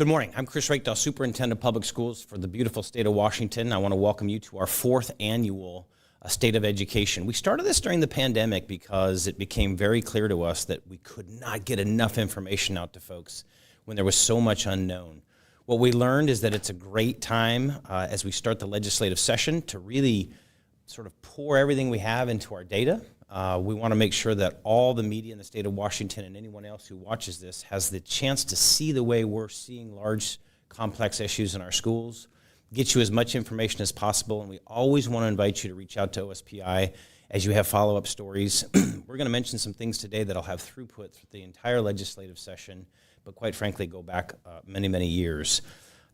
Good morning. I'm Chris Reykdal, Superintendent of Public Schools for the beautiful state of Washington. I want to welcome you to our fourth annual State of Education. We started this during the pandemic because it became very clear to us that we could not get enough information out to folks when there was so much unknown. What we learned is that it's a great time as we start the legislative session to really sort of pour everything we have into our data. We want to make sure that all the media in the state of Washington and anyone else who watches this has the chance to see the way we're seeing large, complex issues in our schools, get you as much information as possible, and we always want to invite you to reach out to OSPI as you have follow-up stories. We're going to mention some things today that'll have throughput through the entire legislative session, but quite frankly go back many, many years.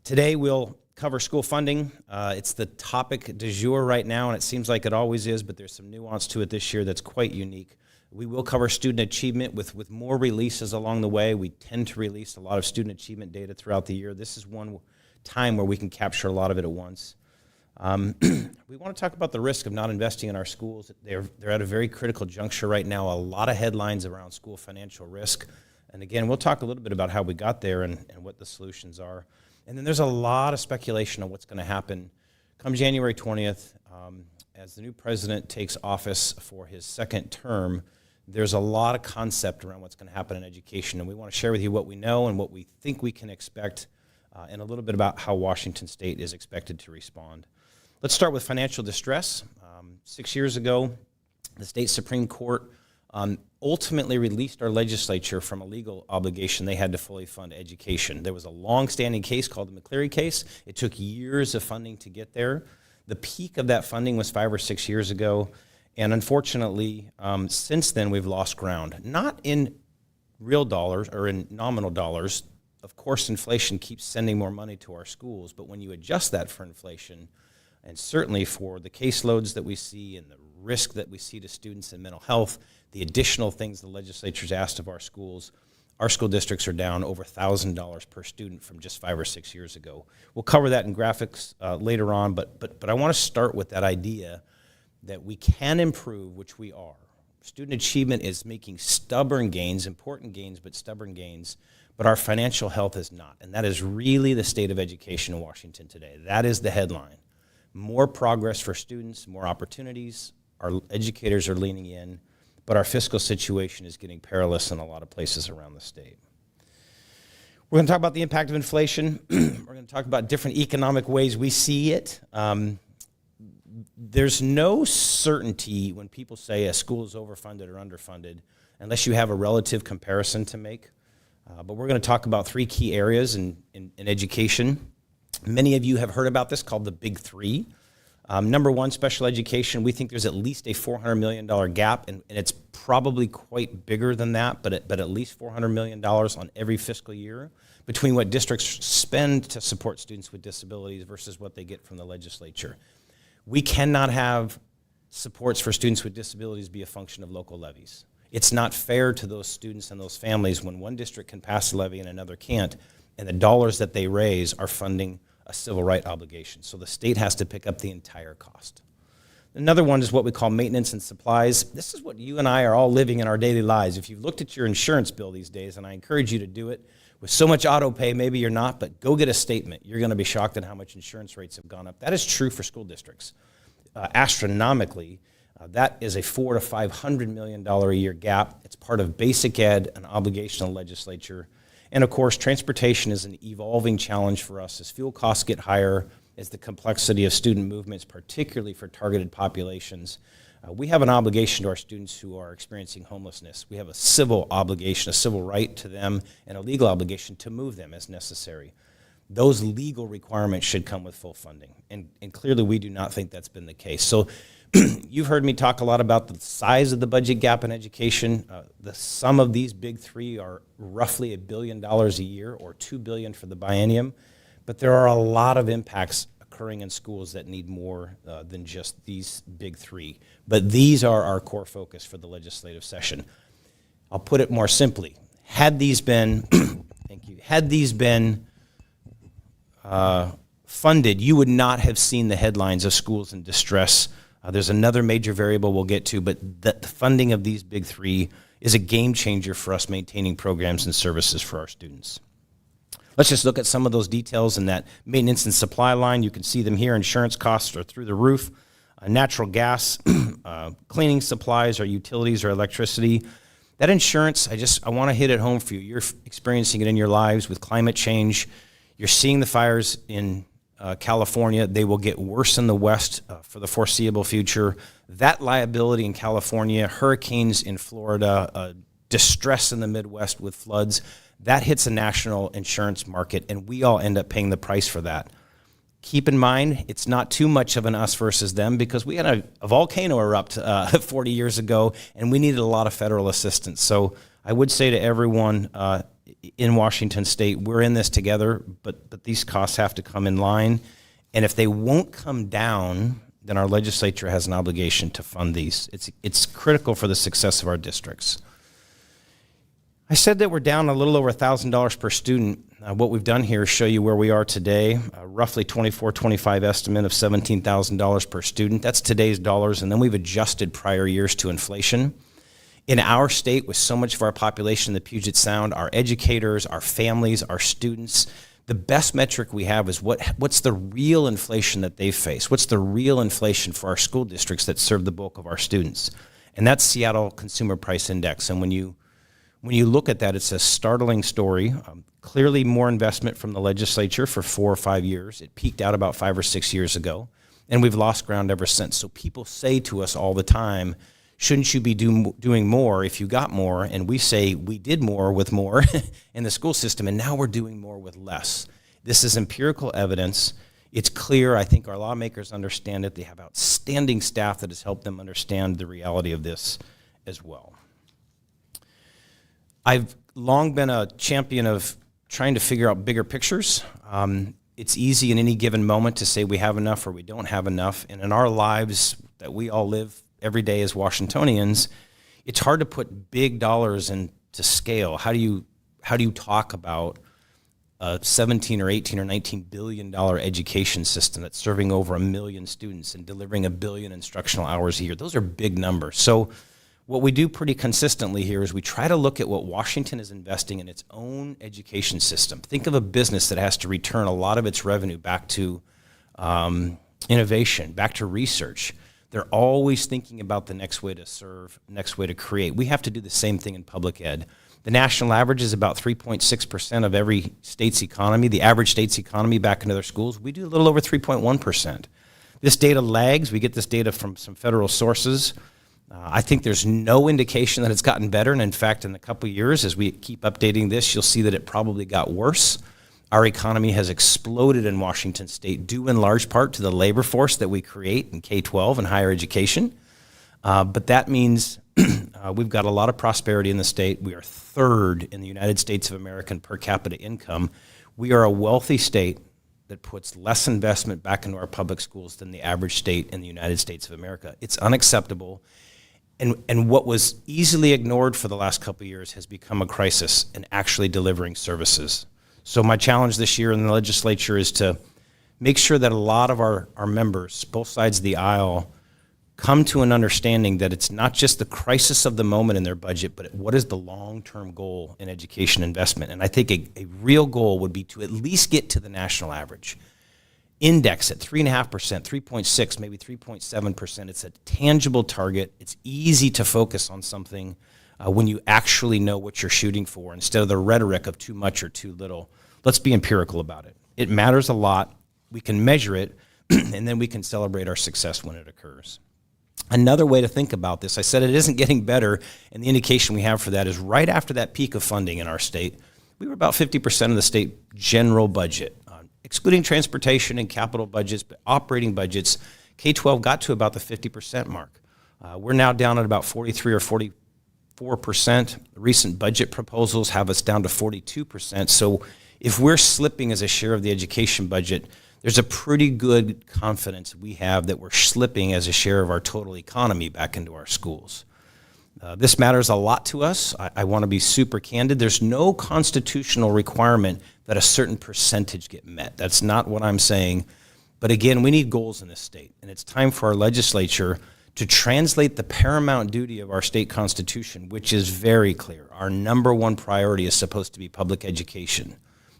Today we'll cover school funding. It's the topic du jour right now, and it seems like it always is, but there's some nuance to it this year that's quite unique. We will cover student achievement with more releases along the way. We tend to release a lot of student achievement data throughout the year. This is one time where we can capture a lot of it at once. We want to talk about the risk of not investing in our schools. They're at a very critical juncture right now. A lot of headlines around school financial risk. And again, we'll talk a little bit about how we got there and what the solutions are. And then there's a lot of speculation on what's going to happen come January 20th. As the new president takes office for his second term, there's a lot of concept around what's going to happen in education. And we want to share with you what we know and what we think we can expect and a little bit about how Washington State is expected to respond. Let's start with financial distress. 6 years ago, the state Supreme Court ultimately released our legislature from a legal obligation they had to fully fund education. There was a long-standing case called the McCleary case. It took years of funding to get there. The peak of that funding was 5 or 6 years ago, and unfortunately, since then we've lost ground. Not in real dollars or in nominal dollars. Of course, inflation keeps sending more money to our schools, but when you adjust that for inflation, and certainly for the caseloads that we see and the risk that we see to students in mental health, the additional things the legislature's asked of our schools, our school districts are down over $1,000 per student from just 5 or 6 years ago. We'll cover that in graphics later on, but I want to start with that idea that we can improve, which we are. Student achievement is making stubborn gains, important gains, but stubborn gains, but our financial health is not, and that is really the state of education in Washington today. That is the headline. More progress for students, more opportunities. Our educators are leaning in, but our fiscal situation is getting perilous in a lot of places around the state. We're going to talk about the impact of inflation. We're going to talk about different economic ways we see it. There's no certainty when people say a school is overfunded or underfunded unless you have a relative comparison to make. But we're going to talk about 3 key areas in education. Many of you have heard about this called the Big Three. Number one, special education. We think there's at least a $400 million gap, and it's probably quite bigger than that, but at least $400 million on every fiscal year between what districts spend to support students with disabilities versus what they get from the legislature. We cannot have supports for students with disabilities be a function of local levies. It's not fair to those students and those families when one district can pass a levy and another can't, and the dollars that they raise are funding a civil right obligation. So the state has to pick up the entire cost. Another one is what we call maintenance and supplies. This is what you and I are all living in our daily lives. If you've looked at your insurance bill these days, and I encourage you to do it, with so much auto pay, maybe you're not, but go get a statement. You're going to be shocked at how much insurance rates have gone up. That is true for school districts. Astronomically, that is a $400 to $500 million a year gap. It's part of basic ed, an obligation of the legislature. And of course, transportation is an evolving challenge for us as fuel costs get higher, as the complexity of student movements, particularly for targeted populations. We have an obligation to our students who are experiencing homelessness. We have a civil obligation, a civil right to them, and a legal obligation to move them as necessary. Those legal requirements should come with full funding, and clearly we do not think that's been the case. So you've heard me talk a lot about the size of the budget gap in education. The sum of these Big Three are roughly $1 billion a year, or $2 billion for the biennium, but there are a lot of impacts occurring in schools that need more than just these Big Three. But these are our core focus for the legislative session. I'll put it more simply. Had these been, thank you, had these been funded, you would not have seen the headlines of schools in distress. There's another major variable we'll get to, but the funding of these Big Three is a game changer for us maintaining programs and services for our students. Let's just look at some of those details in that maintenance and supply line. You can see them here. Insurance costs are through the roof. Natural gas, cleaning supplies, or utilities, or electricity. That insurance, I want to hit it home for you. You're experiencing it in your lives with climate change. You're seeing the fires in California. They will get worse in the West for the foreseeable future. That liability in California, hurricanes in Florida, distress in the Midwest with floods, that hits a national insurance market, and we all end up paying the price for that. Keep in mind, it's not too much of an us versus them, because we had a volcano erupt 40 years ago, and we needed a lot of federal assistance. So I would say to everyone in Washington State, we're in this together, but these costs have to come in line. And if they won't come down, then our legislature has an obligation to fund these. It's critical for the success of our districts. I said that we're down a little over $1,000 per student. What we've done here is show you where we are today, roughly 24-25 estimate of $17,000 per student. That's today's dollars, and then we've adjusted prior years to inflation. In our state, with so much of our population in the Puget Sound, our educators, our families, our students, the best metric we have is what's the real inflation that they face? What's the real inflation for our school districts that serve the bulk of our students? And that's Seattle Consumer Price Index. And when you look at that, it's a startling story. Clearly more investment from the legislature for 4 or 5 years. It peaked out about 5 or 6 years ago, and we've lost ground ever since. So people say to us all the time, shouldn't you be doing more if you got more? And we say we did more with more in the school system, and now we're doing more with less. This is empirical evidence. It's clear. I think our lawmakers understand it. They have outstanding staff that has helped them understand the reality of this as well. I've long been a champion of trying to figure out bigger pictures. It's easy in any given moment to say we have enough or we don't have enough. And in our lives that we all live every day as Washingtonians, it's hard to put big dollars into scale. How do you talk about a 17 or 18 or 19 billion dollar education system that's serving over 1 million students and delivering 1 billion instructional hours a year? Those are big numbers. So what we do pretty consistently here is we try to look at what Washington is investing in its own education system. Think of a business that has to return a lot of its revenue back to innovation, back to research. They're always thinking about the next way to serve, next way to create. We have to do the same thing in public ed. The national average is about 3.6% of every state's economy, the average state's economy back into their schools. We do a little over 3.1%. This data lags. We get this data from some federal sources. I think there's no indication that it's gotten better, and in fact, in a couple of years, as we keep updating this, you'll see that it probably got worse. Our economy has exploded in Washington State, due in large part to the labor force that we create in K-12 and higher education. But that means we've got a lot of prosperity in the state. We are third in the United States of America in per capita income. We are a wealthy state that puts less investment back into our public schools than the average state in the United States of America. It's unacceptable. And what was easily ignored for the last couple of years has become a crisis in actually delivering services. So my challenge this year in the legislature is to make sure that a lot of our members, both sides of the aisle, come to an understanding that it's not just the crisis of the moment in their budget, but what is the long-term goal in education investment. And I think a real goal would be to at least get to the national average. Index at 3.5%, 3.6%, maybe 3.7%. It's a tangible target. It's easy to focus on something when you actually know what you're shooting for instead of the rhetoric of too much or too little. Let's be empirical about it. It matters a lot. We can measure it, and then we can celebrate our success when it occurs. Another way to think about this, I said it isn't getting better, and the indication we have for that is right after that peak of funding in our state, we were about 50% of the state general budget. Excluding transportation and capital budgets, but operating budgets, K-12 got to about the 50% mark. We're now down at about 43 or 44%. Recent budget proposals have us down to 42%. So if we're slipping as a share of the education budget, there's a pretty good confidence we have that we're slipping as a share of our total economy back into our schools. This matters a lot to us. I want to be super candid. There's no constitutional requirement that a certain percentage get met. That's not what I'm saying. But again, we need goals in this state, and it's time for our legislature to translate the paramount duty of our state constitution, which is very clear. Our number one priority is supposed to be public education.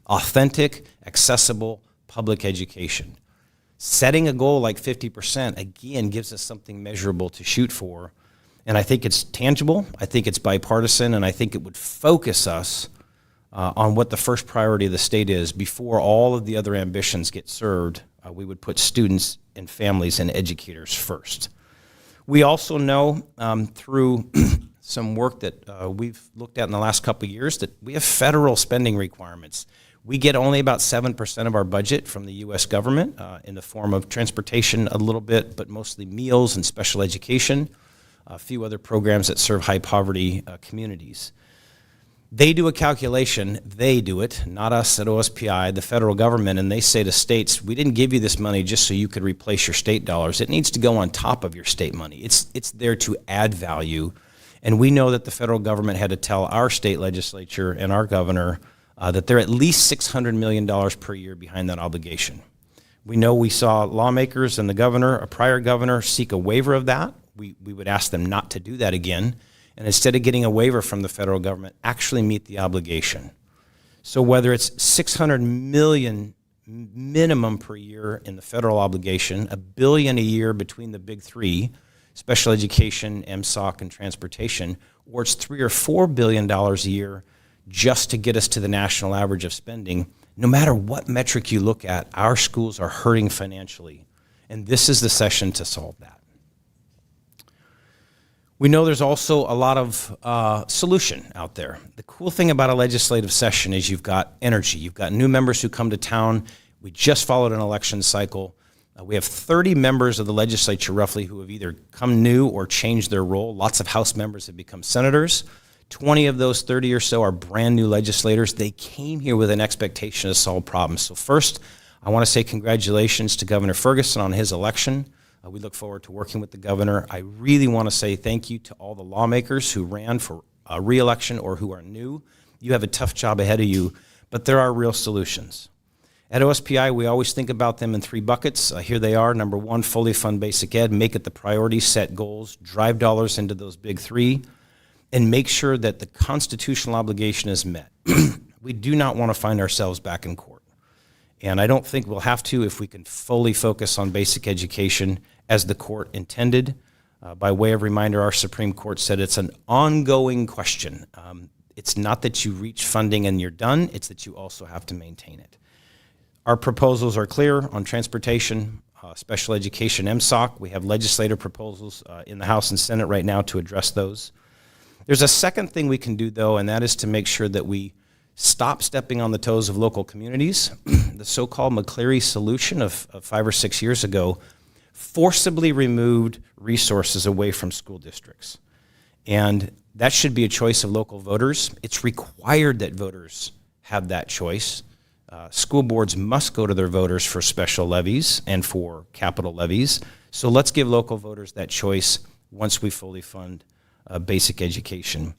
authentic, accessible public education. Setting a goal like 50%, again, gives us something measurable to shoot for. And I think it's tangible, I think it's bipartisan, and I think it would focus us on what the first priority of the state is before all of the other ambitions get served. We would put students and families and educators first. We also know through some work that we've looked at in the last couple of years that we have federal spending requirements. We get only about 7% of our budget from the U.S. government in the form of transportation a little bit, but mostly meals and special education, a few other programs that serve high poverty communities. They do a calculation, they do it, not us at OSPI, the federal government, and they say to states, we didn't give you this money just so you could replace your state dollars. It needs to go on top of your state money. It's there to add value. And we know that the federal government had to tell our state legislature and our governor that they're at least $600 million per year behind that obligation. We saw lawmakers and the governor, a prior governor, seek a waiver of that. We would ask them not to do that again. And instead of getting a waiver from the federal government, actually meet the obligation. So whether it's $600 million minimum per year in the federal obligation, $1 billion a year between the big three, special education, MSOC, and transportation, or it's $3 or $4 billion a year just to get us to the national average of spending, no matter what metric you look at, our schools are hurting financially. And this is the session to solve that. We know there's also a lot of solution out there. The cool thing about a legislative session is you've got energy. You've got new members who come to town. We just followed an election cycle. We have 30 members of the legislature roughly who have either come new or changed their role. Lots of House members have become senators. 20 of those 30 or so are brand new legislators. They came here with an expectation to solve problems. So first, I want to say congratulations to Governor Ferguson on his election. We look forward to working with the governor. I really want to say thank you to all the lawmakers who ran for re-election or who are new. You have a tough job ahead of you, but there are real solutions. At OSPI, we always think about them in three buckets. Here they are. Number one, fully fund basic ed, make it the priority, set goals, drive dollars into those big three, and make sure that the constitutional obligation is met. We do not want to find ourselves back in court. And I don't think we'll have to if we can fully focus on basic education as the court intended. By way of reminder, our Supreme Court said it's an ongoing question. It's not that you reach funding and you're done, it's that you also have to maintain it. Our proposals are clear on transportation, special education, MSOC. We have legislative proposals in the House and Senate right now to address those. There's a second thing we can do, though, and that is to make sure that we stop stepping on the toes of local communities. The so-called McCleary solution of 5 or 6 years ago forcibly removed resources away from school districts. And that should be a choice of local voters. It's required that voters have that choice. School boards must go to their voters for special levies and for capital levies. So let's give local voters that choice once we fully fund basic education.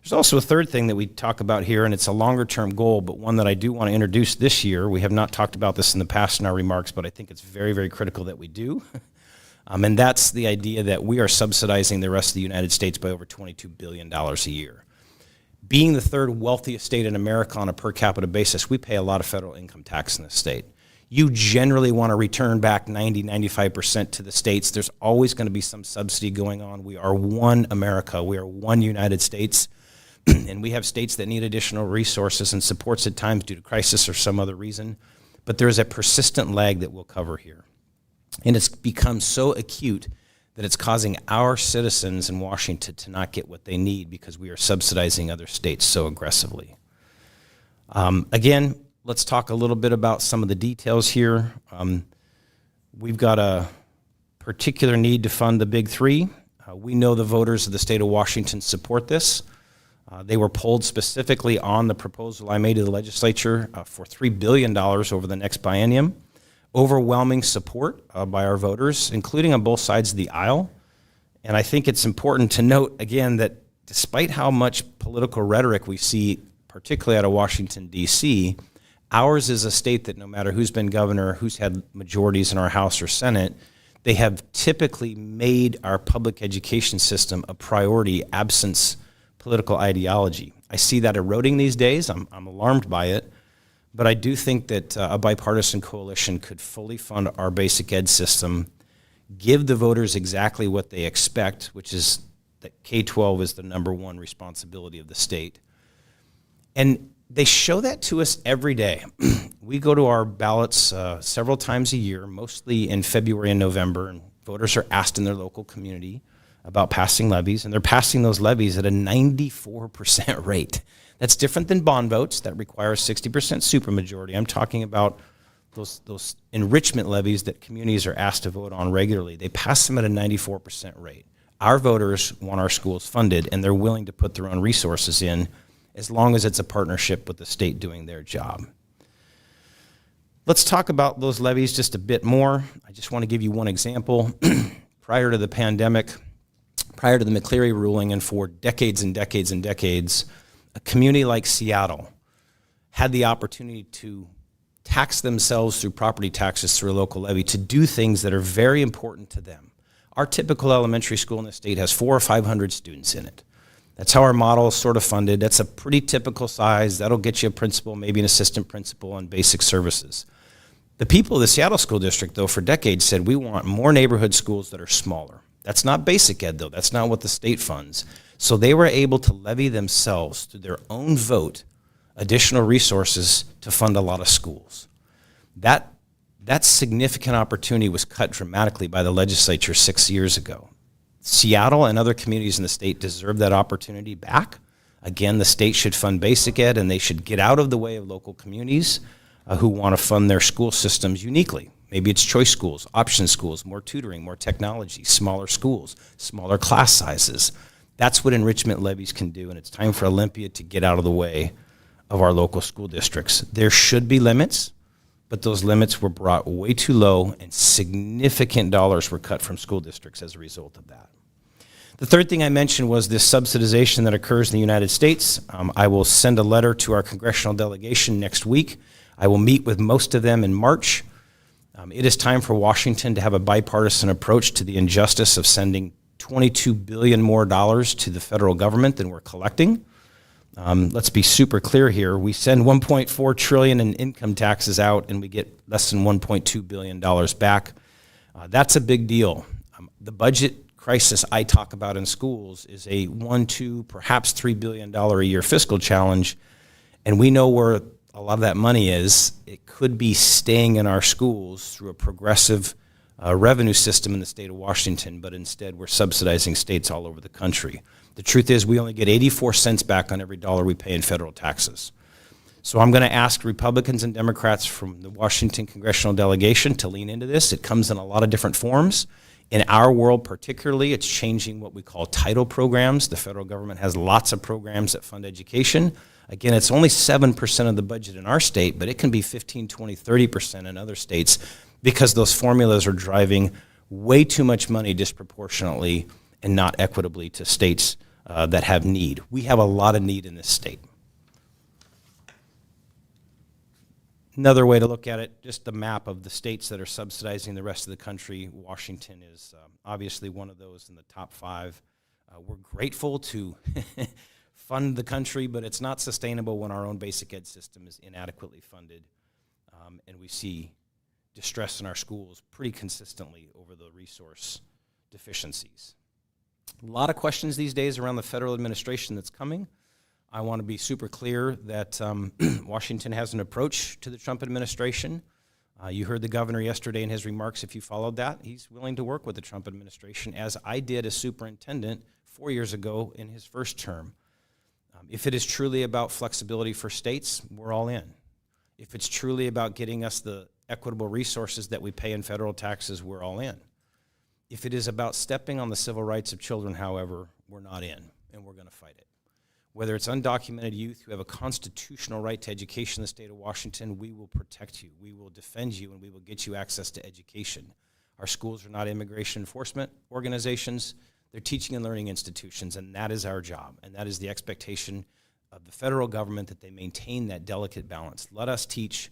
There's also a third thing that we talk about here, and it's a longer-term goal, but one that I do want to introduce this year. We have not talked about this in the past in our remarks, but I think it's very, very critical that we do. And that's the idea that we are subsidizing the rest of the United States by over $22 billion a year. Being the third wealthiest state in America on a per capita basis, we pay a lot of federal income tax in this state. You generally want to return back 90, 95% to the states. There's always going to be some subsidy going on. We are one America. We are one United States. And we have states that need additional resources and supports at times due to crisis or some other reason. But there is a persistent lag that we'll cover here. And it's become so acute that it's causing our citizens in Washington to not get what they need because we are subsidizing other states so aggressively. Again, let's talk a little bit about some of the details here. We've got a particular need to fund the big three. We know the voters of the state of Washington support this. They were polled specifically on the proposal I made to the legislature for $3 billion over the next biennium. Overwhelming support by our voters, including on both sides of the aisle. And I think it's important to note, again, that despite how much political rhetoric we see, particularly out of Washington, D.C., ours is a state that no matter who's been governor, who's had majorities in our House or Senate, they have typically made our public education system a priority absence political ideology. I see that eroding these days. I'm alarmed by it. But I do think that a bipartisan coalition could fully fund our basic ed system, give the voters exactly what they expect, which is that K-12 is the number one responsibility of the state. And they show that to us every day. We go to our ballots several times a year, mostly in February and November, and voters are asked in their local community about passing levies, and they're passing those levies at a 94% rate. That's different than bond votes that require a 60% supermajority. I'm talking about those enrichment levies that communities are asked to vote on regularly. They pass them at a 94% rate. Our voters want our schools funded, and they're willing to put their own resources in as long as it's a partnership with the state doing their job. Let's talk about those levies just a bit more. I just want to give you one example. Prior to the pandemic, prior to the McCleary ruling, and for decades and decades and decades, a community like Seattle had the opportunity to tax themselves through property taxes through a local levy to do things that are very important to them. Our typical elementary school in the state has 400 or 500 students in it. That's how our model is sort of funded. That's a pretty typical size. That'll get you a principal, maybe an assistant principal, and basic services. The people of the Seattle School District, though, for decades said we want more neighborhood schools that are smaller. That's not basic ed, though. That's not what the state funds. So they were able to levy themselves through their own vote additional resources to fund a lot of schools. That significant opportunity was cut dramatically by the legislature 6 years ago. Seattle and other communities in the state deserve that opportunity back. Again, the state should fund basic ed, and they should get out of the way of local communities who want to fund their school systems uniquely. Maybe it's choice schools, option schools, more tutoring, more technology, smaller schools, smaller class sizes. That's what enrichment levies can do, and it's time for Olympia to get out of the way of our local school districts. There should be limits, but those limits were brought way too low, and significant dollars were cut from school districts as a result of that. The third thing I mentioned was this subsidization that occurs in the United States. I will send a letter to our congressional delegation next week. I will meet with most of them in March. It is time for Washington to have a bipartisan approach to the injustice of sending $22 billion more to the federal government than we're collecting. Let's be super clear here. We send $1.4 trillion in income taxes out, and we get less than $1.2 billion back. That's a big deal. The budget crisis I talk about in schools is a $1, $2, perhaps $3 billion a year fiscal challenge, and we know where a lot of that money is. It could be staying in our schools through a progressive revenue system in the state of Washington, but instead we're subsidizing states all over the country. The truth is we only get 84 cents back on every dollar we pay in federal taxes. So I'm going to ask Republicans and Democrats from the Washington congressional delegation to lean into this. It comes in a lot of different forms. In our world particularly, it's changing what we call title programs. The federal government has lots of programs that fund education. Again, it's only 7% of the budget in our state, but it can be 15, 20, 30% in other states because those formulas are driving way too much money disproportionately and not equitably to states that have need. We have a lot of need in this state. Another way to look at it, just the map of the states that are subsidizing the rest of the country. Washington is obviously one of those in the top 5. We're grateful to fund the country, but it's not sustainable when our own basic ed system is inadequately funded, and we see distress in our schools pretty consistently over the resource deficiencies. A lot of questions these days around the federal administration that's coming. I want to be super clear that Washington has an approach to the Trump administration. You heard the governor yesterday in his remarks, if you followed that. He's willing to work with the Trump administration, as I did as superintendent 4 years ago in his first term. If it is truly about flexibility for states, we're all in. If it's truly about getting us the equitable resources that we pay in federal taxes, we're all in. If it is about stepping on the civil rights of children, however, we're not in, and we're going to fight it. Whether it's undocumented youth who have a constitutional right to education in the state of Washington, we will protect you, we will defend you, and we will get you access to education. Our schools are not immigration enforcement organizations. They're teaching and learning institutions, and that is our job, and that is the expectation of the federal government, that they maintain that delicate balance. Let us teach.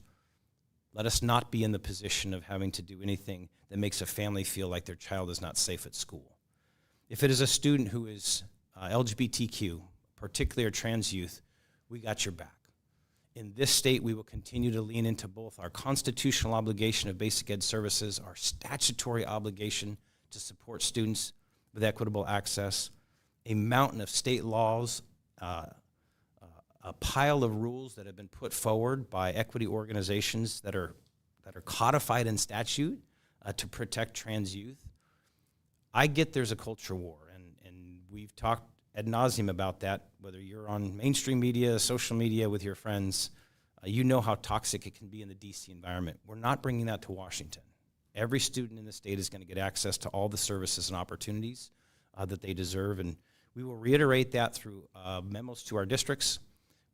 Let us not be in the position of having to do anything that makes a family feel like their child is not safe at school. If it is a student who is LGBTQ, particularly our trans youth, we got your back. In this state, we will continue to lean into both our constitutional obligation of basic ed services, our statutory obligation to support students with equitable access, a mountain of state laws, a pile of rules that have been put forward by equity organizations that are codified in statute to protect trans youth. I get there's a culture war, and we've talked ad nauseum about that, whether you're on mainstream media, social media with your friends, you know how toxic it can be in the DC environment. We're not bringing that to Washington. Every student in the state is going to get access to all the services and opportunities that they deserve, and we will reiterate that through memos to our districts.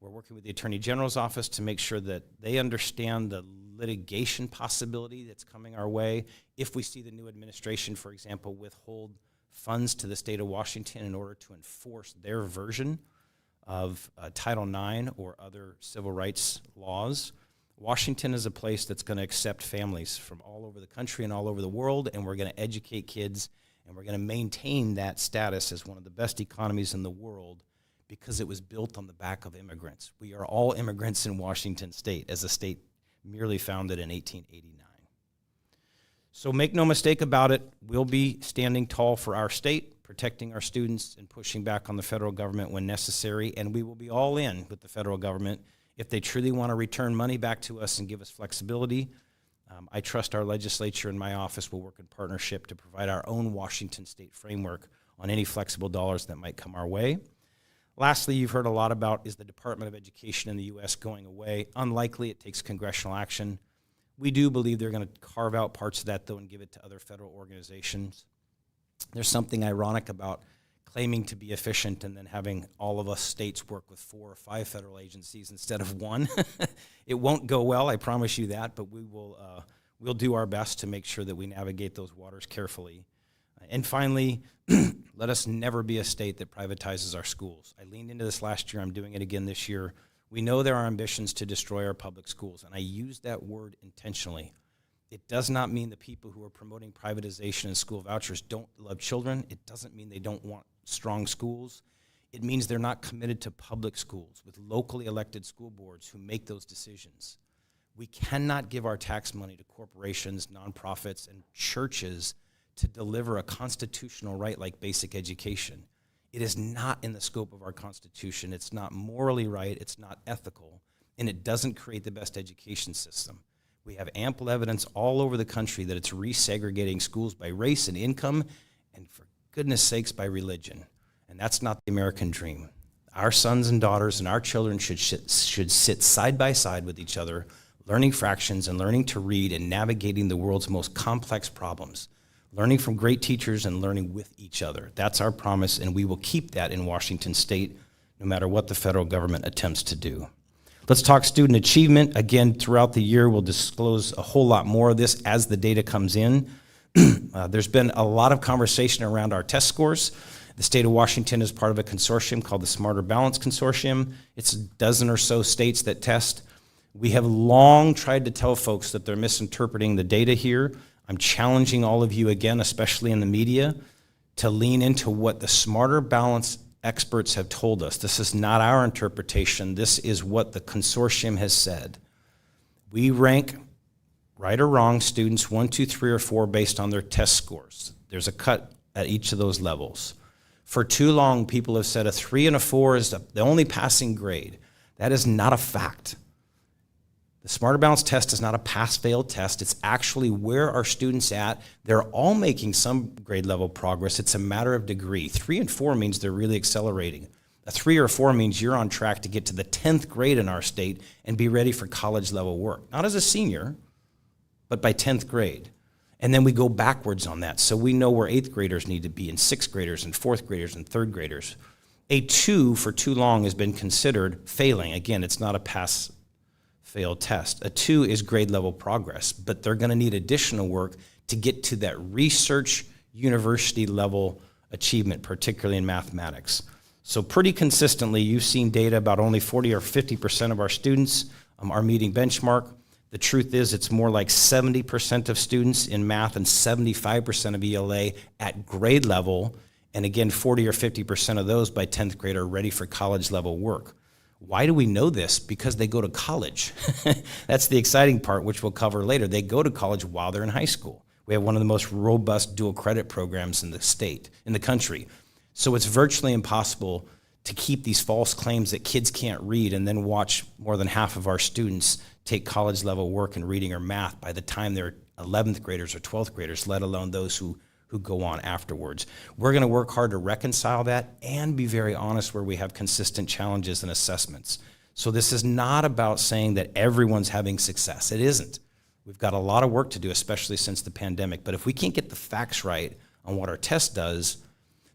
We're working with the Attorney General's office to make sure that they understand the litigation possibility that's coming our way if we see the new administration, for example, withhold funds to the state of Washington in order to enforce their version of Title IX or other civil rights laws. Washington is a place that's going to accept families from all over the country and all over the world, and we're going to educate kids, and we're going to maintain that status as one of the best economies in the world because it was built on the back of immigrants. We are all immigrants in Washington state, as a state merely founded in 1889. So make no mistake about it, we'll be standing tall for our state, protecting our students, and pushing back on the federal government when necessary, and we will be all in with the federal government if they truly want to return money back to us and give us flexibility. I trust our legislature and my office will work in partnership to provide our own Washington state framework on any flexible dollars that might come our way. Lastly, you've heard a lot about, is the Department of Education in the U.S. going away? Unlikely. It takes congressional action. We do believe they're going to carve out parts of that, though, and give it to other federal organizations. There's something ironic about claiming to be efficient and then having all of us states work with 4 or 5 federal agencies instead of 1. It won't go well, I promise you that, but we'll do our best to make sure that we navigate those waters carefully. And finally, let us never be a state that privatizes our schools. I leaned into this last year. I'm doing it again this year. We know there are ambitions to destroy our public schools, and I use that word intentionally. It does not mean the people who are promoting privatization and school vouchers don't love children. It doesn't mean they don't want strong schools. It means they're not committed to public schools with locally elected school boards who make those decisions. We cannot give our tax money to corporations, nonprofits, and churches to deliver a constitutional right like basic education. It is not in the scope of our Constitution. It's not morally right. It's not ethical. And it doesn't create the best education system. We have ample evidence all over the country that it's resegregating schools by race and income, and for goodness sakes, by religion. And that's not the American dream. Our sons and daughters and our children should sit side by side with each other, learning fractions and learning to read and navigating the world's most complex problems, learning from great teachers and learning with each other. That's our promise, and we will keep that in Washington state, no matter what the federal government attempts to do. Let's talk student achievement. Again, throughout the year, we'll disclose a whole lot more of this as the data comes in. There's been a lot of conversation around our test scores. The state of Washington is part of a consortium called the Smarter Balance Consortium. It's a dozen or so states that test. We have long tried to tell folks that they're misinterpreting the data here. I'm challenging all of you again, especially in the media, to lean into what the Smarter Balance experts have told us. This is not our interpretation. This is what the consortium has said. We rank, right or wrong, students 1, 2, 3, or 4 based on their test scores. There's a cut at each of those levels. For too long, people have said a 3 and a 4 is the only passing grade. That is not a fact. The Smarter Balance test is not a pass-fail test. It's actually where are students at. They're all making some grade level progress. It's a matter of degree. 3 and 4 means they're really accelerating. A 3 or 4 means you're on track to get to the 10th grade in our state and be ready for college level work. Not as a senior, but by 10th grade. And then we go backwards on that. So we know where 8th graders need to be and 6th graders and 4th graders and 3rd graders. A 2 for too long has been considered failing. Again, it's not a pass-fail test. A 2 is grade level progress, but they're going to need additional work to get to that research university level achievement, particularly in mathematics. So pretty consistently, you've seen data about only 40 or 50% of our students are meeting benchmark. The truth is it's more like 70% of students in math and 75% of ELA at grade level, and again, 40 or 50% of those by 10th grade are ready for college level work. Why do we know this? Because they go to college. That's the exciting part, which we'll cover later. They go to college while they're in high school. We have one of the most robust dual credit programs in the country. So it's virtually impossible to keep these false claims that kids can't read and then watch more than half of our students take college level work in reading or math by the time they're 11th graders or 12th graders, let alone those who go on afterwards. We're going to work hard to reconcile that and be very honest where we have consistent challenges and assessments. So this is not about saying that everyone's having success. It isn't. We've got a lot of work to do, especially since the pandemic. But if we can't get the facts right on what our test does,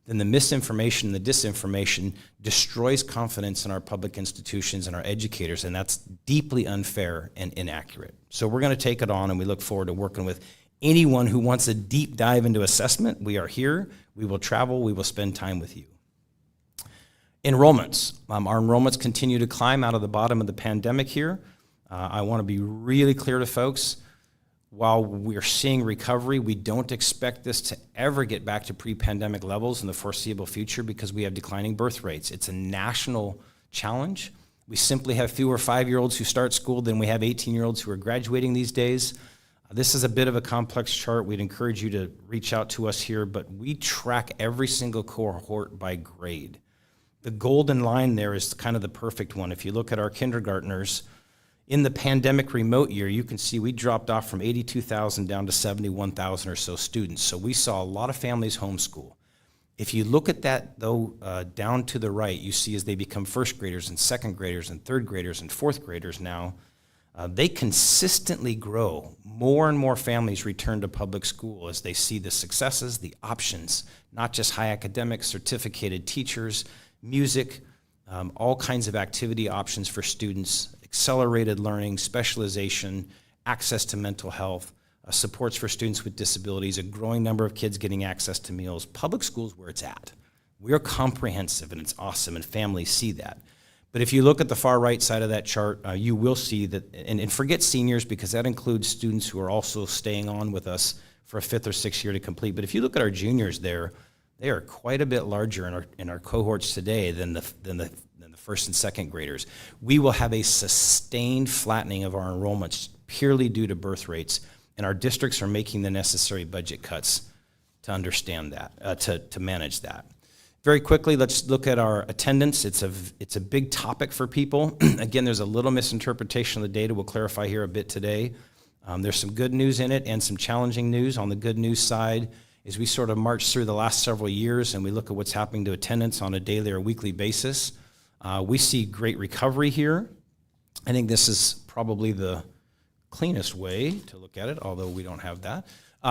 then the misinformation and the disinformation destroys confidence in our public institutions and our educators, and that's deeply unfair and inaccurate. So we're going to take it on, and we look forward to working with anyone who wants a deep dive into assessment. We are here. We will travel. We will spend time with you. Enrollments. Our enrollments continue to climb out of the bottom of the pandemic here. I want to be really clear to folks. While we're seeing recovery, we don't expect this to ever get back to pre-pandemic levels in the foreseeable future because we have declining birth rates. It's a national challenge. We simply have fewer 5-year-olds who start school than we have 18-year-olds who are graduating these days. This is a bit of a complex chart. We'd encourage you to reach out to us here, but we track every single cohort by grade. The golden line there is kind of the perfect one. If you look at our kindergartners, in the pandemic remote year, you can see we dropped off from 82,000 down to 71,000 or so students. So we saw a lot of families homeschool. If you look at that, though, down to the right, you see as they become first graders and second graders and third graders and fourth graders now, they consistently grow. More and more families return to public school as they see the successes, the options, not just high academics, certificated teachers, music, all kinds of activity options for students, accelerated learning, specialization, access to mental health, supports for students with disabilities, a growing number of kids getting access to meals. Public school's where it's at. We're comprehensive, and it's awesome, and families see that. But if you look at the far right side of that chart, you will see that, and forget seniors because that includes students who are also staying on with us for a 5th or 6th year to complete. But if you look at our juniors there, they are quite a bit larger in our cohorts today than the first and second graders. We will have a sustained flattening of our enrollments purely due to birth rates, and our districts are making the necessary budget cuts to understand that, to manage that. Very quickly, let's look at our attendance. It's a big topic for people. Again, there's a little misinterpretation of the data. We'll clarify here a bit today. There's some good news in it and some challenging news. On the good news side, as we sort of march through the last several years and we look at what's happening to attendance on a daily or weekly basis, we see great recovery here. I think this is probably the cleanest way to look at it, although we don't have that.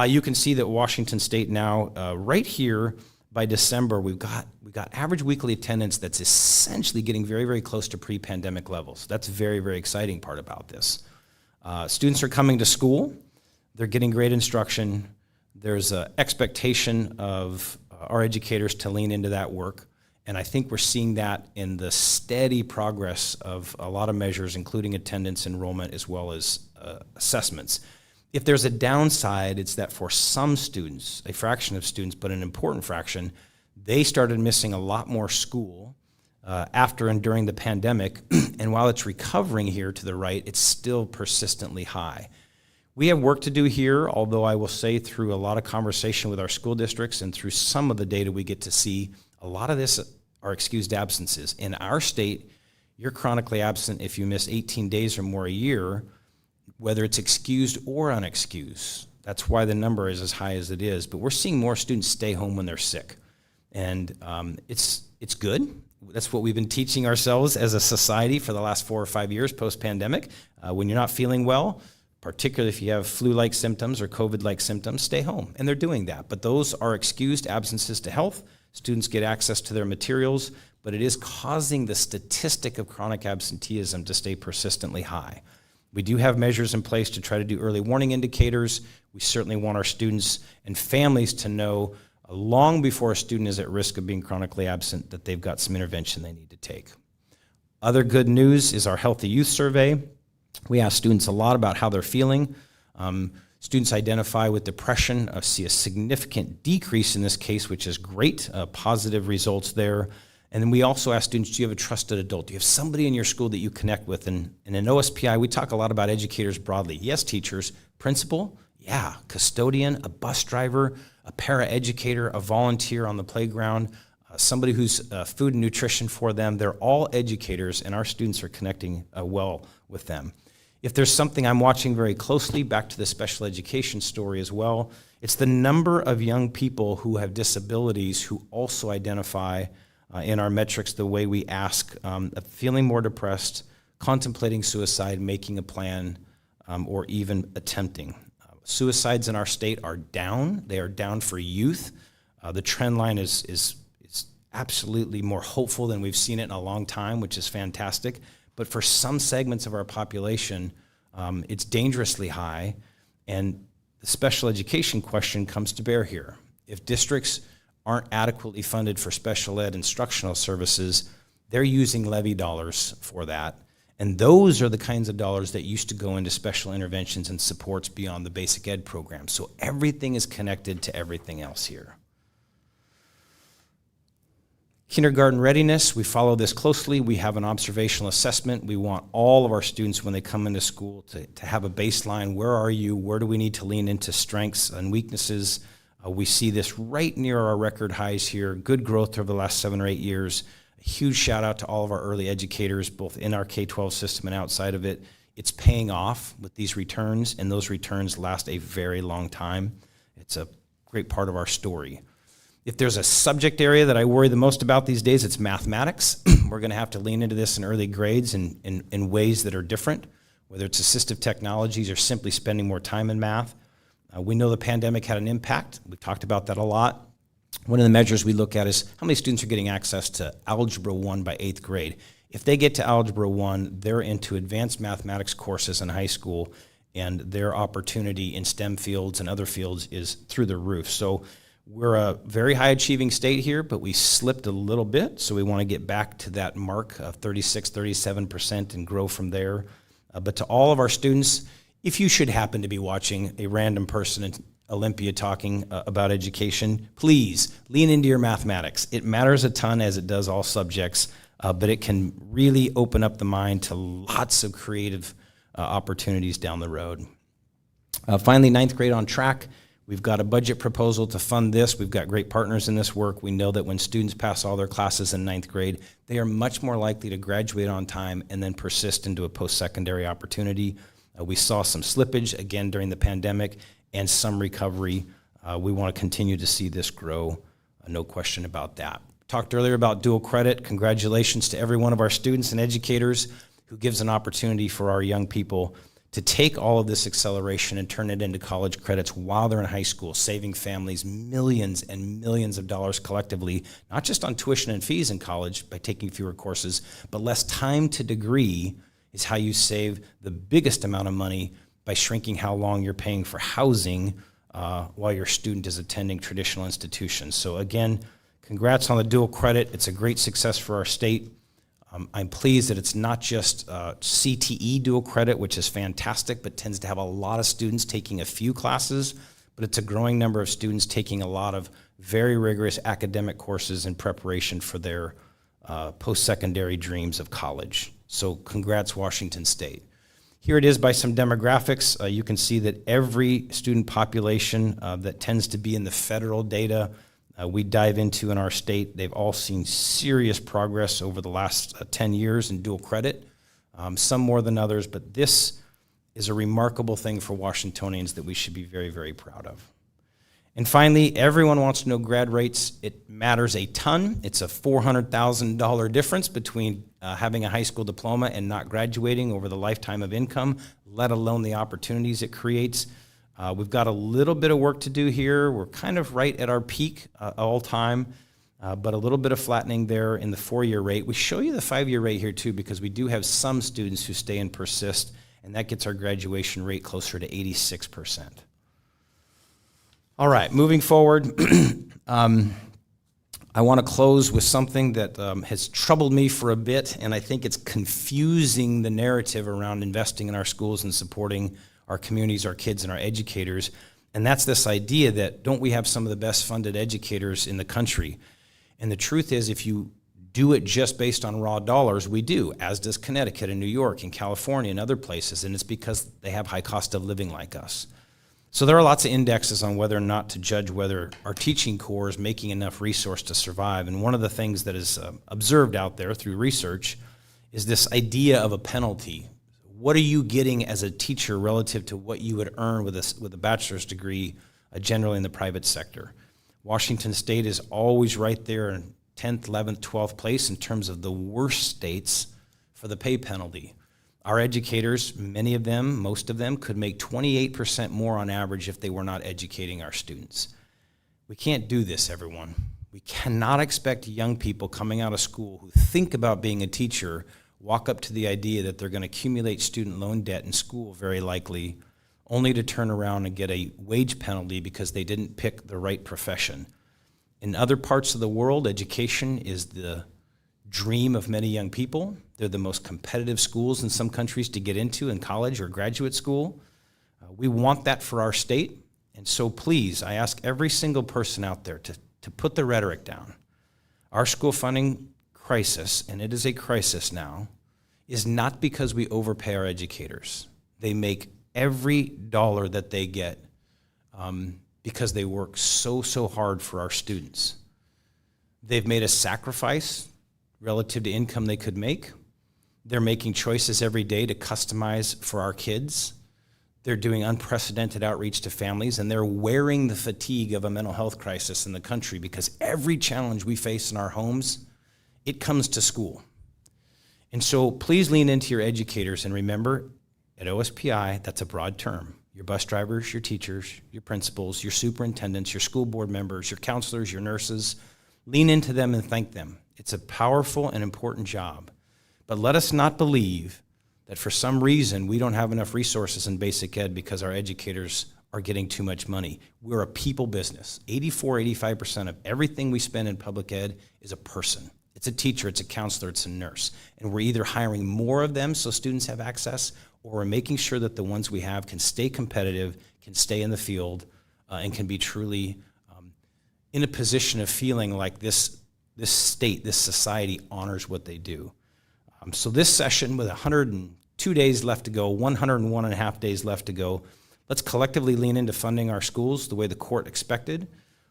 You can see that Washington State now, right here by December, we've got average weekly attendance that's essentially getting very, very close to pre-pandemic levels. That's a very, very exciting part about this. Students are coming to school. They're getting great instruction. There's an expectation of our educators to lean into that work. And I think we're seeing that in the steady progress of a lot of measures, including attendance, enrollment, as well as assessments. If there's a downside, it's that for some students, a fraction of students, but an important fraction, they started missing a lot more school after and during the pandemic. And while it's recovering here to the right, it's still persistently high. We have work to do here, although I will say through a lot of conversation with our school districts and through some of the data we get to see, a lot of this are excused absences. In our state, you're chronically absent if you miss 18 days or more a year, whether it's excused or unexcused. That's why the number is as high as it is. But we're seeing more students stay home when they're sick. And it's good. That's what we've been teaching ourselves as a society for the last 4 or 5 years post-pandemic. When you're not feeling well, particularly if you have flu-like symptoms or COVID-like symptoms, stay home. And they're doing that. But those are excused absences to health. Students get access to their materials, but it is causing the statistic of chronic absenteeism to stay persistently high. We do have measures in place to try to do early warning indicators. We certainly want our students and families to know long before a student is at risk of being chronically absent that they've got some intervention they need to take. Other good news is our Healthy Youth Survey. We ask students a lot about how they're feeling. Students identify with depression, see a significant decrease in this case, which is great, positive results there. And then we also ask students, do you have a trusted adult? Do you have somebody in your school that you connect with? And in OSPI, we talk a lot about educators broadly. Yes, teachers, principal, yeah, custodian, a bus driver, a paraeducator, a volunteer on the playground, somebody who's food and nutrition for them. They're all educators, and our students are connecting well with them. If there's something I'm watching very closely, back to the special education story as well, it's the number of young people who have disabilities who also identify in our metrics the way we ask, feeling more depressed, contemplating suicide, making a plan, or even attempting. Suicides in our state are down. They are down for youth. The trend line is absolutely more hopeful than we've seen it in a long time, which is fantastic. But for some segments of our population, it's dangerously high. And the special education question comes to bear here. If districts aren't adequately funded for special ed instructional services, they're using levy dollars for that. And those are the kinds of dollars that used to go into special interventions and supports beyond the basic ed program. So everything is connected to everything else here. Kindergarten readiness, we follow this closely. We have an observational assessment. We want all of our students when they come into school to have a baseline. Where are you? Where do we need to lean into strengths and weaknesses? We see this right near our record highs here. Good growth over the last 7 or 8 years. A huge shout out to all of our early educators, both in our K-12 system and outside of it. It's paying off with these returns, and those returns last a very long time. It's a great part of our story. If there's a subject area that I worry the most about these days, it's mathematics. We're going to have to lean into this in early grades in ways that are different, whether it's assistive technologies or simply spending more time in math. We know the pandemic had an impact. We've talked about that a lot. One of the measures we look at is how many students are getting access to Algebra 1 by 8th grade. If they get to Algebra 1, they're into advanced mathematics courses in high school, and their opportunity in STEM fields and other fields is through the roof. So we're a very high achieving state here, but we slipped a little bit, so we want to get back to that mark of 36, 37% and grow from there. But to all of our students, if you should happen to be watching a random person in Olympia talking about education, please lean into your mathematics. It matters a ton, as it does all subjects, but it can really open up the mind to lots of creative opportunities down the road. Finally, 9th grade on track. We've got a budget proposal to fund this. We've got great partners in this work. We know that when students pass all their classes in 9th grade, they are much more likely to graduate on time and then persist into a post-secondary opportunity. We saw some slippage, again, during the pandemic, and some recovery. We want to continue to see this grow, no question about that. Talked earlier about dual credit. Congratulations to every one of our students and educators who gives an opportunity for our young people to take all of this acceleration and turn it into college credits while they're in high school, saving families millions and millions of dollars collectively, not just on tuition and fees in college by taking fewer courses, but less time to degree is how you save the biggest amount of money by shrinking how long you're paying for housing while your student is attending traditional institutions. So again, congrats on the dual credit. It's a great success for our state. I'm pleased that it's not just CTE dual credit, which is fantastic, but tends to have a lot of students taking a few classes, but it's a growing number of students taking a lot of very rigorous academic courses in preparation for their post-secondary dreams of college. So congrats, Washington State. Here it is by some demographics. You can see that every student population that tends to be in the federal data we dive into in our state, they've all seen serious progress over the last 10 years in dual credit, some more than others, but this is a remarkable thing for Washingtonians that we should be very, very proud of. And finally, everyone wants to know grad rates. It matters a ton. It's a $400,000 difference between having a high school diploma and not graduating over the lifetime of income, let alone the opportunities it creates. We've got a little bit of work to do here. We're kind of right at our peak all time, but a little bit of flattening there in the 4-year rate. We show you the 5-year rate here too because we do have some students who stay and persist, and that gets our graduation rate closer to 86%. All right, moving forward, I want to close with something that has troubled me for a bit, and I think it's confusing the narrative around investing in our schools and supporting our communities, our kids, and our educators. And that's this idea that don't we have some of the best funded educators in the country? And the truth is, if you do it just based on raw dollars, we do, as does Connecticut and New York and California and other places, and it's because they have high cost of living like us. So there are lots of indexes on whether or not to judge whether our teaching corps is making enough resource to survive. And one of the things that is observed out there through research is this idea of a penalty. What are you getting as a teacher relative to what you would earn with a bachelor's degree generally in the private sector? Washington State is always right there in 10th, 11th, 12th place in terms of the worst states for the pay penalty. Our educators, many of them, most of them, could make 28% more on average if they were not educating our students. We can't do this, everyone. We cannot expect young people coming out of school who think about being a teacher walk up to the idea that they're going to accumulate student loan debt in school, very likely, only to turn around and get a wage penalty because they didn't pick the right profession. In other parts of the world, education is the dream of many young people. They're the most competitive schools in some countries to get into in college or graduate school. We want that for our state, and so please, I ask every single person out there to put the rhetoric down. Our school funding crisis, and it is a crisis now, is not because we overpay our educators. They make every dollar that they get because they work so hard for our students. They've made a sacrifice relative to income they could make. They're making choices every day to customize for our kids. They're doing unprecedented outreach to families, and they're wearing the fatigue of a mental health crisis in the country because every challenge we face in our homes, it comes to school. And so please lean into your educators, and remember, at OSPI, that's a broad term. Your bus drivers, your teachers, your principals, your superintendents, your school board members, your counselors, your nurses, lean into them and thank them. It's a powerful and important job. But let us not believe that for some reason we don't have enough resources in basic ed because our educators are getting too much money. We're a people business. 85% of everything we spend in public ed is a person. It's a teacher, it's a counselor, it's a nurse. And we're either hiring more of them so students have access, or we're making sure that the ones we have can stay competitive, can stay in the field, and can be truly in a position of feeling like this state, this society honors what they do. So this session, with 102 days left to go, 101 and a half days left to go, let's collectively lean into funding our schools the way the court expected.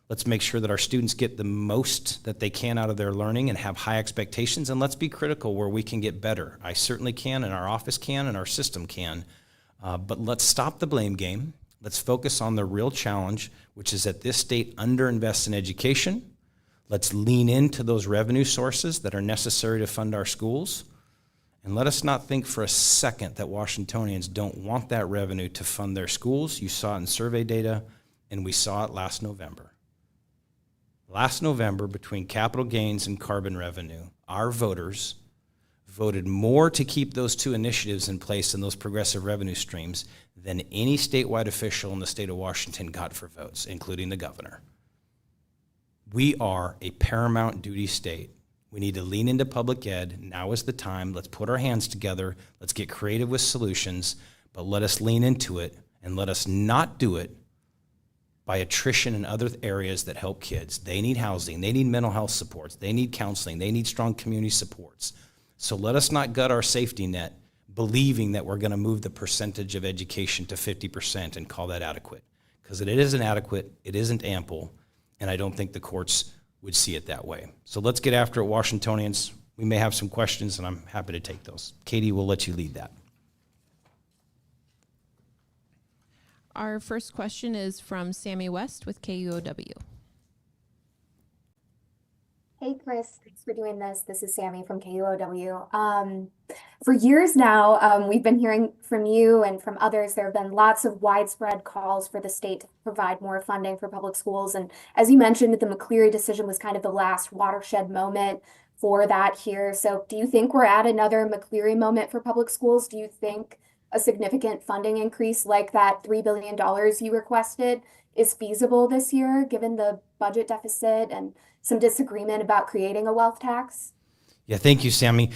Let's make sure that our students get the most that they can out of their learning and have high expectations, and let's be critical where we can get better. I certainly can, and our office can, and our system can. But let's stop the blame game. Let's focus on the real challenge, which is that this state underinvests in education. Let's lean into those revenue sources that are necessary to fund our schools. And let us not think for a second that Washingtonians don't want that revenue to fund their schools. You saw it in survey data, and we saw it last November. Last November, between capital gains and carbon revenue, our voters voted more to keep those two initiatives in place and those progressive revenue streams than any statewide official in the state of Washington got for votes, including the governor. We are a paramount duty state. We need to lean into public ed. Now is the time. Let's put our hands together. Let's get creative with solutions, but let us lean into it, and let us not do it by attrition in other areas that help kids. They need housing. They need mental health supports. They need counseling. They need strong community supports. So let us not gut our safety net believing that we're going to move the percentage of education to 50% and call that adequate, because it isn't adequate, it isn't ample, and I don't think the courts would see it that way. So let's get after it, Washingtonians. We may have some questions, and I'm happy to take those. Katie, we'll let you lead that. Our first question is from Sammy West with KUOW. Hey, Chris. Thanks for doing this. This is Sammy from KUOW. For years now, we've been hearing from you and from others. There have been lots of widespread calls for the state to provide more funding for public schools. And as you mentioned, the McCleary decision was kind of the last watershed moment for that here. So do you think we're at another McCleary moment for public schools? Do you think a significant funding increase like that $3 billion you requested is feasible this year, given the budget deficit and some disagreement about creating a wealth tax? Yeah, thank you, Sammy.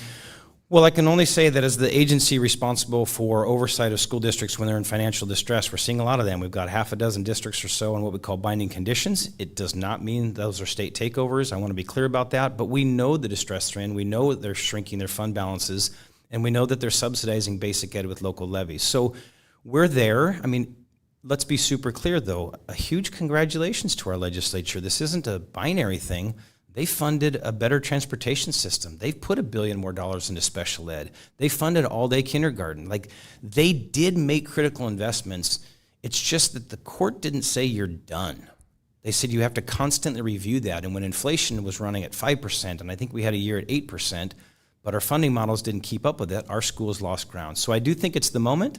Well, I can only say that as the agency responsible for oversight of school districts when they're in financial distress, we're seeing a lot of them. We've got half a dozen districts or so in what we call binding conditions. It does not mean those are state takeovers. I want to be clear about that. But we know the distress they're in. We know they're shrinking their fund balances. And we know that they're subsidizing basic ed with local levies. So we're there. I mean, let's be super clear, though. A huge congratulations to our legislature. This isn't a binary thing. They funded a better transportation system. They've put $1 billion more into special ed. They funded all-day kindergarten. Like, they did make critical investments. It's just that the court didn't say you're done. They said you have to constantly review that. And when inflation was running at 5%, and I think we had a year at 8%, but our funding models didn't keep up with it, our schools lost ground. So I do think it's the moment.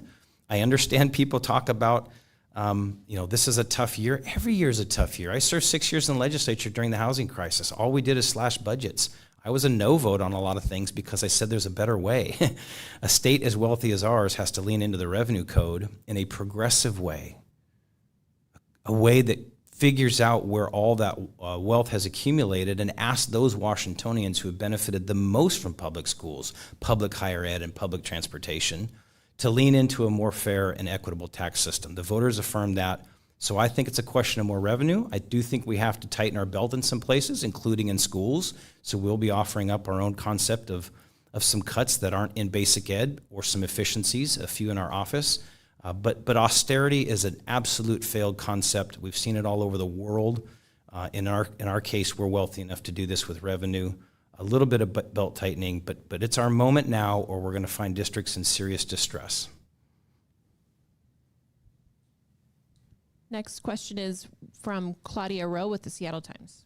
I understand people talk about this is a tough year. Every year is a tough year. I served 6 years in the legislature during the housing crisis. All we did is slash budgets. I was a no vote on a lot of things because I said there's a better way. A state as wealthy as ours has to lean into the revenue code in a progressive way, a way that figures out where all that wealth has accumulated and asks those Washingtonians who have benefited the most from public schools, public higher ed, and public transportation to lean into a more fair and equitable tax system. The voters affirmed that. So I think it's a question of more revenue. I do think we have to tighten our belt in some places, including in schools. So we'll be offering up our own concept of some cuts that aren't in basic ed or some efficiencies, a few in our office. But austerity is an absolute failed concept. We've seen it all over the world. In our case, we're wealthy enough to do this with revenue. A little bit of belt tightening, but it's our moment now, or we're going to find districts in serious distress. Next question is from Claudia Rowe with the Seattle Times.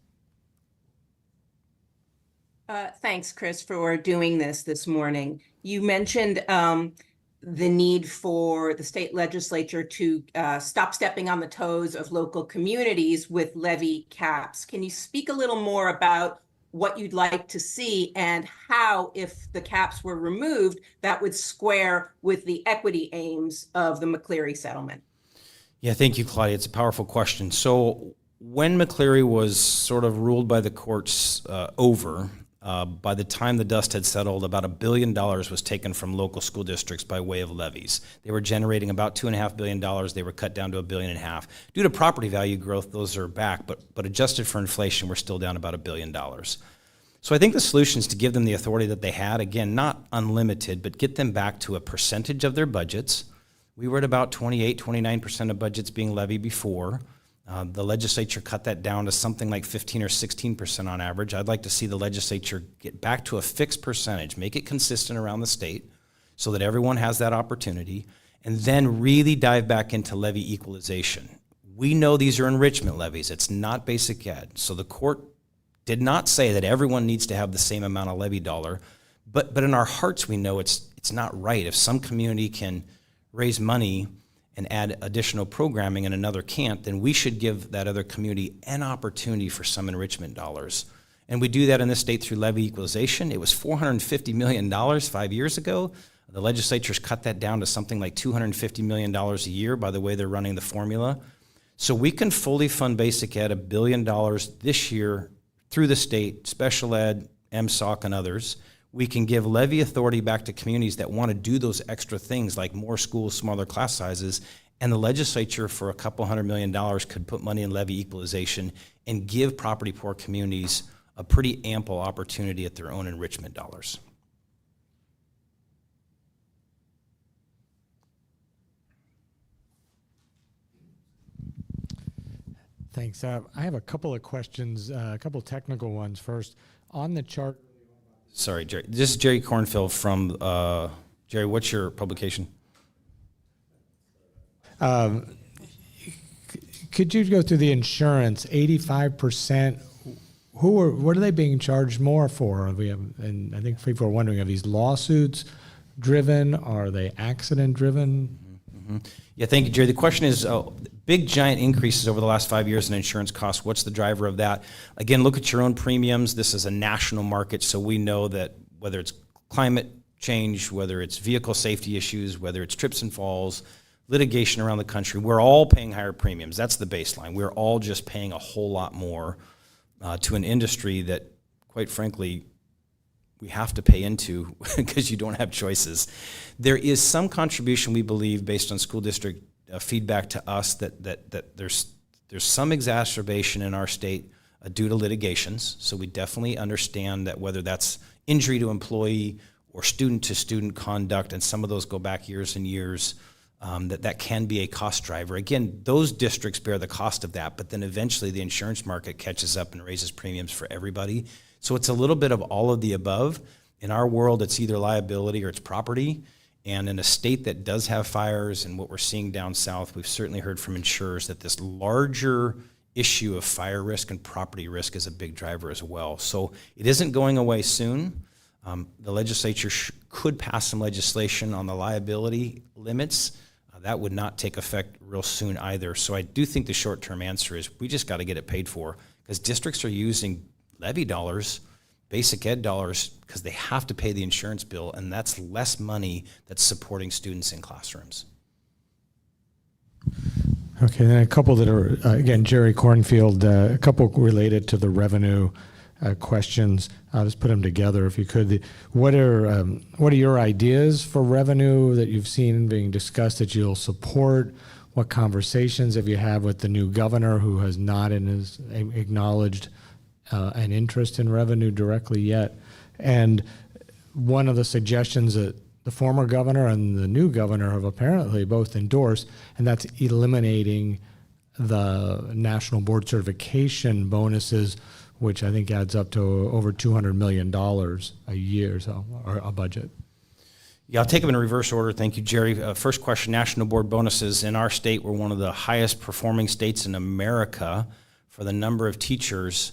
Thanks, Chris, for doing this morning. You mentioned the need for the state legislature to stop stepping on the toes of local communities with levy caps. Can you speak a little more about what you'd like to see and how, if the caps were removed, that would square with the equity aims of the McCleary settlement? Yeah, thank you, Claudia. It's a powerful question. So when McCleary was sort of ruled by the courts over, by the time the dust had settled, about $1 billion was taken from local school districts by way of levies. They were generating about $2.5 billion. They were cut down to $1.5 billion. Due to property value growth, those are back, but adjusted for inflation, we're still down about $1 billion. So I think the solution is to give them the authority that they had, again, not unlimited, but get them back to a percentage of their budgets. We were at about 28, 29% of budgets being levied before. The legislature cut that down to something like 15 or 16% on average. I'd like to see the legislature get back to a fixed percentage, make it consistent around the state so that everyone has that opportunity, and then really dive back into levy equalization. We know these are enrichment levies. It's not basic ed. So the court did not say that everyone needs to have the same amount of levy dollar, but in our hearts we know it's not right. If some community can raise money and add additional programming and another can't, then we should give that other community an opportunity for some enrichment dollars. And we do that in this state through levy equalization. It was $450 million 5 years ago. The legislature's cut that down to something like $250 million a year by the way they're running the formula. So we can fully fund basic ed $1 billion this year through the state, special ed, MSOC, and others. We can give levy authority back to communities that want to do those extra things like more schools, smaller class sizes, and the legislature for a couple $100 million could put money in levy equalization and give property poor communities a pretty ample opportunity at their own enrichment dollars. Thanks. I have a couple of questions, a couple technical ones. First, on the chart. Sorry, Jerry. This is Jerry Cornfield from, Jerry, what's your publication? Could you go through the insurance, 85%? What are they being charged more for? And I think people are wondering, are these lawsuits driven? Are they accident driven? Mm-hmm. Yeah, thank you, Jerry. The question is, big giant increases over the last 5 years in insurance costs. What's the driver of that? Again, look at your own premiums. This is a national market, so we know that whether it's climate change, whether it's vehicle safety issues, whether it's trips and falls, litigation around the country, we're all paying higher premiums. That's the baseline. We're all just paying a whole lot more to an industry that, quite frankly, we have to pay into because you don't have choices. There is some contribution, we believe, based on school district feedback to us that there's some exacerbation in our state due to litigations. So we definitely understand that whether that's injury to employee or student-to-student conduct, and some of those go back years and years, that can be a cost driver. Again, those districts bear the cost of that, but then eventually the insurance market catches up and raises premiums for everybody. So it's a little bit of all of the above. In our world, it's either liability or it's property. And in a state that does have fires, and what we're seeing down south, we've certainly heard from insurers that this larger issue of fire risk and property risk is a big driver as well. So it isn't going away soon. The legislature could pass some legislation on the liability limits. That would not take effect real soon either. So I do think the short-term answer is we just got to get it paid for, because districts are using levy dollars, basic ed dollars, because they have to pay the insurance bill, and that's less money that's supporting students in classrooms. Okay, then a couple that are, again, Jerry Cornfield, a couple related to the revenue questions. I'll just put them together if you could. What are your ideas for revenue that you've seen being discussed that you'll support? What conversations have you had with the new governor, who has not acknowledged an interest in revenue directly yet? And one of the suggestions that the former governor and the new governor have apparently both endorsed, and that's eliminating the national board certification bonuses, which I think adds up to over $200 million a year, so, or a budget. Yeah, I'll take them in reverse order. Thank you, Jerry. First question, national board bonuses. In our state, we're one of the highest performing states in America for the number of teachers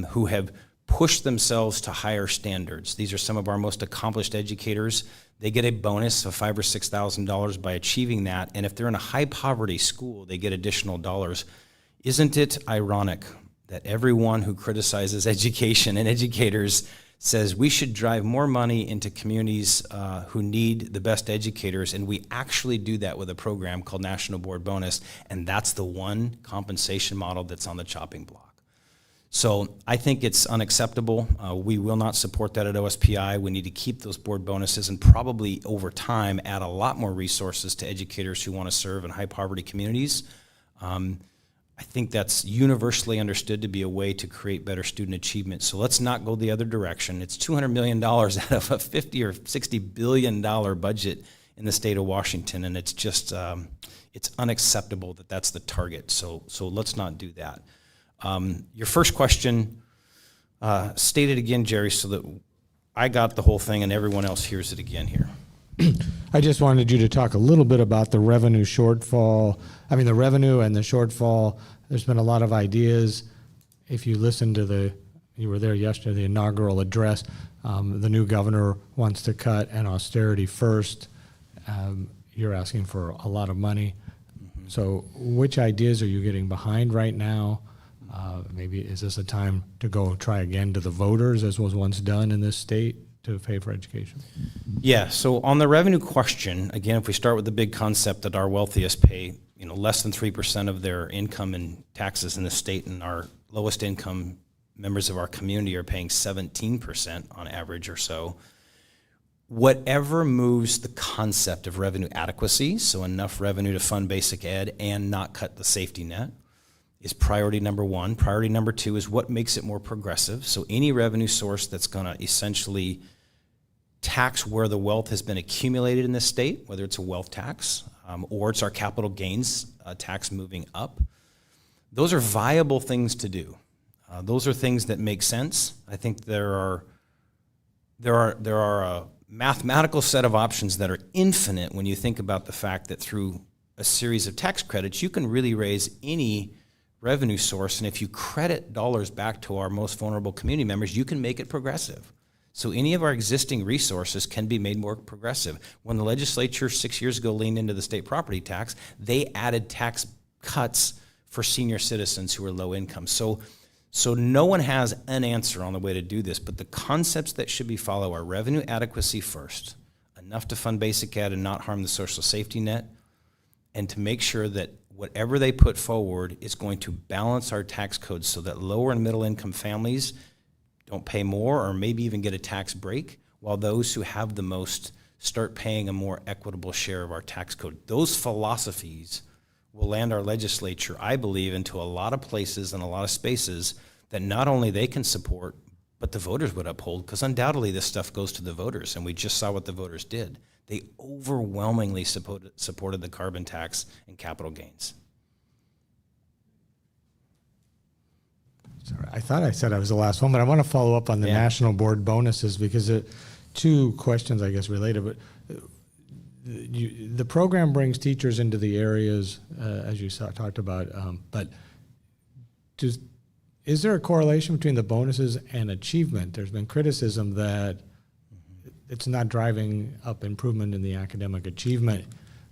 who have pushed themselves to higher standards. These are some of our most accomplished educators. They get a bonus of $5,000 or $6,000 by achieving that, and if they're in a high poverty school, they get additional dollars. Isn't it ironic that everyone who criticizes education and educators says we should drive more money into communities who need the best educators, and we actually do that with a program called National Board Bonus, and that's the one compensation model that's on the chopping block. So I think it's unacceptable. We will not support that at OSPI. We need to keep those board bonuses and probably over time add a lot more resources to educators who want to serve in high poverty communities. I think that's universally understood to be a way to create better student achievement. So let's not go the other direction. It's $200 million out of a $50 or $60 billion budget in the state of Washington, and it's just, it's unacceptable that that's the target. So let's not do that. Your first question, state it again, Jerry, so that I got the whole thing and everyone else hears it again here. I just wanted you to talk a little bit about the revenue shortfall. I mean, the revenue and the shortfall. There's been a lot of ideas. If you listen to you were there yesterday, the inaugural address, the new governor wants to cut an austerity first. You're asking for a lot of money. Mm-hmm. So which ideas are you getting behind right now? Maybe is this a time to go try again to the voters, as was once done in this state, to pay for education? Yeah, so on the revenue question, again, if we start with the big concept that our wealthiest pay, less than 3% of their income in taxes in the state, and our lowest income members of our community are paying 17% on average or so. Whatever moves the concept of revenue adequacy, so enough revenue to fund basic ed and not cut the safety net, is priority number one. Priority number two is what makes it more progressive. So any revenue source that's going to essentially tax where the wealth has been accumulated in this state, whether it's a wealth tax or it's our capital gains tax moving up. Those are viable things to do. Those are things that make sense. I think there are a mathematical set of options that are infinite when you think about the fact that through a series of tax credits, you can really raise any revenue source, and if you credit dollars back to our most vulnerable community members, you can make it progressive. So any of our existing resources can be made more progressive. When the legislature 6 years ago leaned into the state property tax, they added tax cuts for senior citizens who are low income. So no one has an answer on the way to do this, but the concepts that should be followed are revenue adequacy first, enough to fund basic ed and not harm the social safety net, and to make sure that whatever they put forward is going to balance our tax codes so that lower and middle income families don't pay more or maybe even get a tax break, while those who have the most start paying a more equitable share of our tax code. Those philosophies will land our legislature, I believe, into a lot of places and a lot of spaces that not only they can support, but the voters would uphold, because undoubtedly this stuff goes to the voters, and we just saw what the voters did. They overwhelmingly supported the carbon tax and capital gains. Sorry, I thought I said I was the last one, but I want to follow up on the national board bonuses, because two questions, I guess, related. But the program brings teachers into the areas, as you talked about, but is there a correlation between the bonuses and achievement? There's been criticism that it's not driving up improvement in the academic achievement,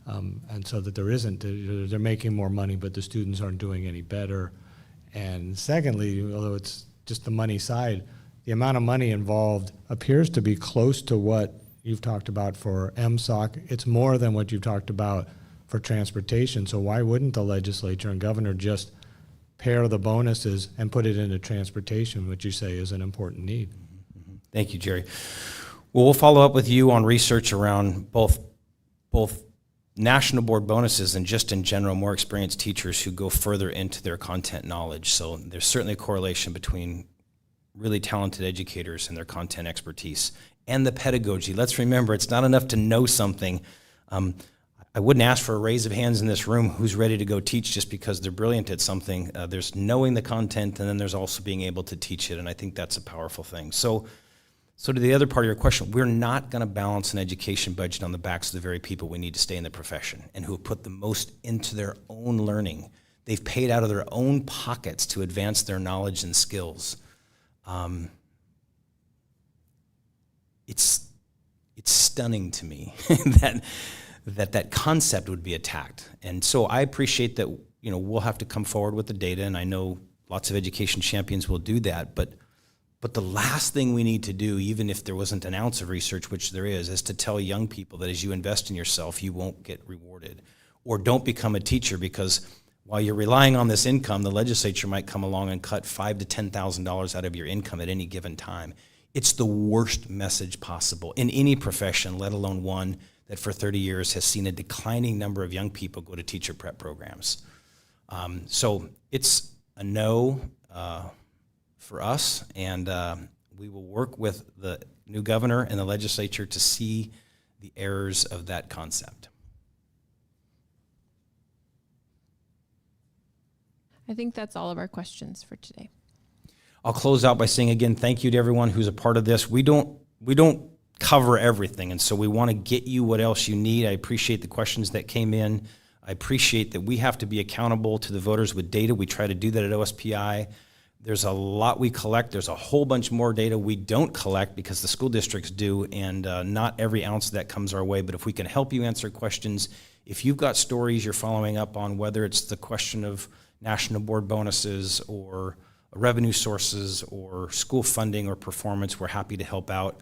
and so that there isn't. They're making more money, but the students aren't doing any better. And secondly, although it's just the money side, the amount of money involved appears to be close to what you've talked about for MSOC. It's more than what you've talked about for transportation. So why wouldn't the legislature and governor just pair the bonuses and put it into transportation, which you say is an important need? Thank you, Jerry. Well, we'll follow up with you on research around both national board bonuses and just in general more experienced teachers who go further into their content knowledge. So there's certainly a correlation between really talented educators and their content expertise and the pedagogy. Let's remember, it's not enough to know something. I wouldn't ask for a raise of hands in this room who's ready to go teach just because they're brilliant at something. There's knowing the content, and then there's also being able to teach it, and I think that's a powerful thing. So to the other part of your question, we're not going to balance an education budget on the backs of the very people we need to stay in the profession and who have put the most into their own learning. They've paid out of their own pockets to advance their knowledge and skills. It's stunning to me that concept would be attacked. And so I appreciate that, we'll have to come forward with the data, and I know lots of education champions will do that, but the last thing we need to do, even if there wasn't an ounce of research, which there is to tell young people that as you invest in yourself, you won't get rewarded. Or don't become a teacher, because while you're relying on this income, the legislature might come along and cut $5,000 to $10,000 out of your income at any given time. It's the worst message possible in any profession, let alone one that for 30 years has seen a declining number of young people go to teacher prep programs. So it's a no for us, and we will work with the new governor and the legislature to see the errors of that concept. I think that's all of our questions for today. I'll close out by saying again, thank you to everyone who's a part of this. We don't cover everything, and so we want to get you what else you need. I appreciate the questions that came in. I appreciate that we have to be accountable to the voters with data. We try to do that at OSPI. There's a lot we collect. There's a whole bunch more data we don't collect because the school districts do, and not every ounce of that comes our way. But if we can help you answer questions, if you've got stories you're following up on, whether it's the question of national board bonuses or revenue sources or school funding or performance, we're happy to help out.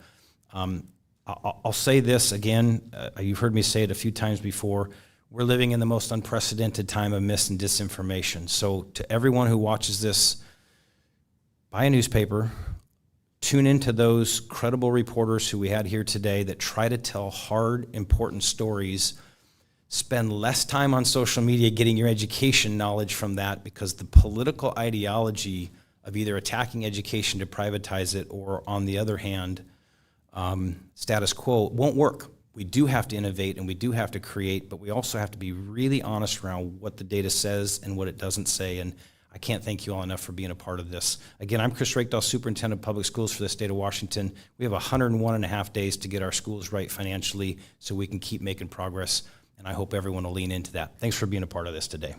I'll say this again, you've heard me say it a few times before, we're living in the most unprecedented time of mis and disinformation. So to everyone who watches this, buy a newspaper, tune into those credible reporters who we had here today that try to tell hard, important stories. Spend less time on social media getting your education knowledge from that, because the political ideology of either attacking education to privatize it or, on the other hand, status quo won't work. We do have to innovate and we do have to create, but we also have to be really honest around what the data says and what it doesn't say. And I can't thank you all enough for being a part of this. Again, I'm Chris Reykdal, Superintendent of Public Schools for the state of Washington. We have 101 and a half days to get our schools right financially so we can keep making progress, and I hope everyone will lean into that. Thanks for being a part of this today.